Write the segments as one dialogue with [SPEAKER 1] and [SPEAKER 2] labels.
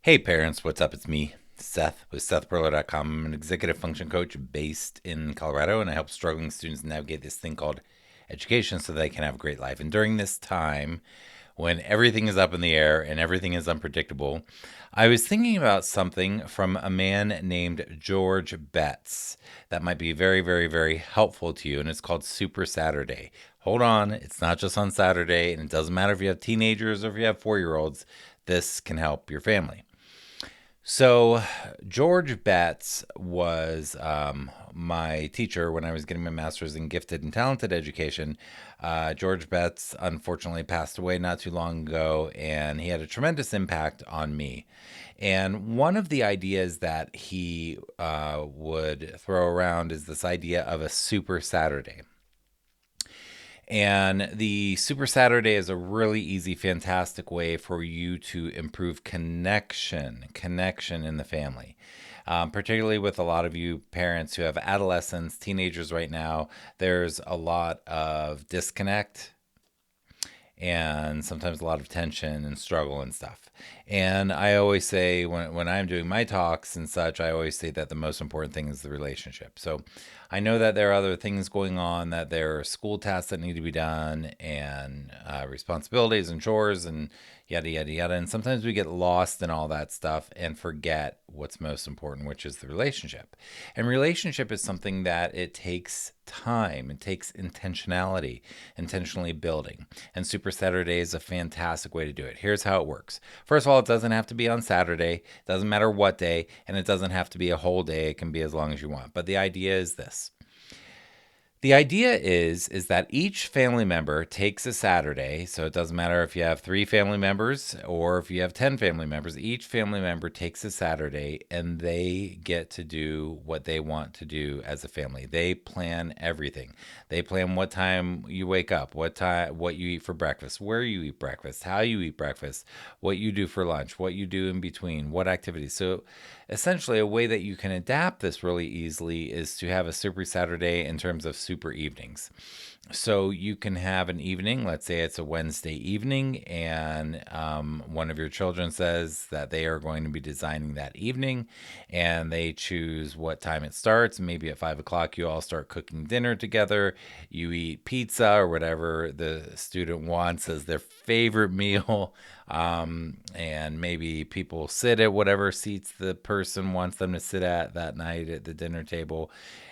[SPEAKER 1] Hey parents, what's up? It's me, Seth, with SethPerler.com. I'm an executive function coach based in Colorado, and I help struggling students navigate this thing called education so they can have a great life. And during this time, when everything is up in the air and everything is unpredictable, I was thinking about something from a man named George Betts that might be very, very, very helpful to you, and it's called Super Saturday. Hold on, it's not just on Saturday, and it doesn't matter if you have teenagers or if you have 4-year-olds, this can help your family. So, George Betts was my teacher when I was getting my master's in gifted and talented education. George Betts unfortunately passed away not too long ago, and he had a tremendous impact on me. And one of the ideas that he would throw around is this idea of a super Saturday. And the Super Saturday is a really easy, fantastic way for you to improve connection in the family. Particularly with a lot of you parents who have adolescents, teenagers right now, there's a lot of disconnect and sometimes a lot of tension and struggle and stuff. And I always say when I'm doing my talks and such, I always say that the most important thing is the relationship. So I know that there are other things going on, that there are school tasks that need to be done and responsibilities and chores and yada, yada, yada. And sometimes we get lost in all that stuff and forget what's most important, which is the relationship. And relationship is something that it takes time, it takes intentionality, intentionally building. And Super Saturday is a fantastic way to do it. Here's how it works. First of all, it doesn't have to be on Saturday, it doesn't matter what day, and it doesn't have to be a whole day. It can be as long as you want. But the idea is this. The idea is that each family member takes a Saturday, so it doesn't matter if you have 3 family members or if you have 10 family members. Each family member takes a Saturday and they get to do what they want to do as a family. They plan everything. They plan what time you wake up, what you eat for breakfast, where you eat breakfast, how you eat breakfast, what you do for lunch, what you do in between, what activities. So essentially a way that you can adapt this really easily is to have a Super Saturday in terms of super evenings. So you can have an evening, let's say it's a Wednesday evening, and one of your children says that they are going to be designing that evening, and they choose what time it starts. Maybe at 5 o'clock, you all start cooking dinner together. You eat pizza or whatever the student wants as their favorite meal. And maybe people sit at whatever seats the person wants them to sit at that night at the dinner table.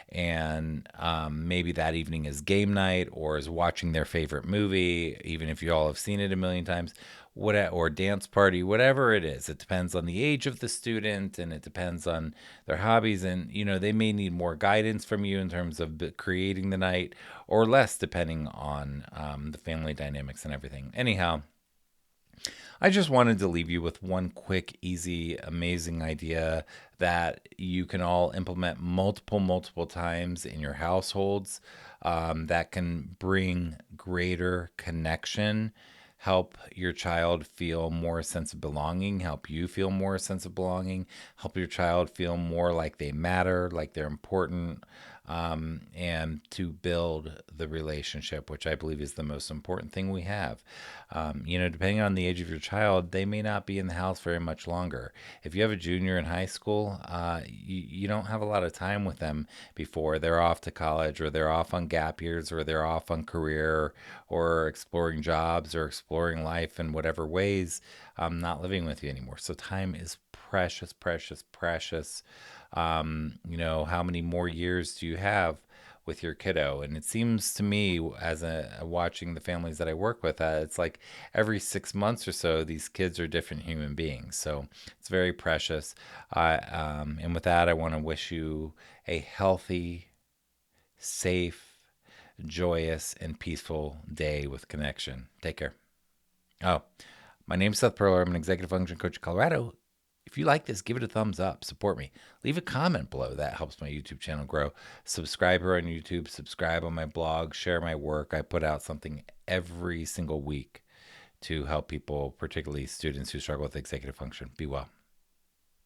[SPEAKER 1] And maybe that evening is game night or is watching their favorite movie, even if you all have seen it a million times, or dance party, whatever it is. It depends on the age of the student and it depends on their hobbies. And, they may need more guidance from you in terms of creating the night or less, depending on the family dynamics and everything. Anyhow, I just wanted to leave you with one quick, easy, amazing idea that you can all implement multiple times in your households, that can bring greater connection, help your child feel more sense of belonging, help you feel more sense of belonging, help your child feel more like they matter, like they're important, and to build the relationship, which I believe is the most important thing we have. Depending on the age of your child, they may not be in the house very much longer. If you have a junior in high school, you don't have a lot of time with them before they're off to college or they're off on gap years or they're off on career or exploring jobs or exploring life in whatever ways, not living with you anymore. So time is precious, precious, precious. How many more years do you have with your kiddo? And it seems to me, as watching the families that I work with, it's like every 6 months or so, these kids are different human beings. So it's very precious. And with that, I want to wish you a healthy, safe, joyous, and peaceful day with connection. Take care. Oh, my name's Seth Perler. I'm an executive function coach in Colorado. If you like this, give it a thumbs up. Support me. Leave a comment below. That helps my YouTube channel grow. Subscribe here on YouTube. Subscribe on my blog. Share my work. I put out something every single week to help people, particularly students who struggle with executive function. Be well.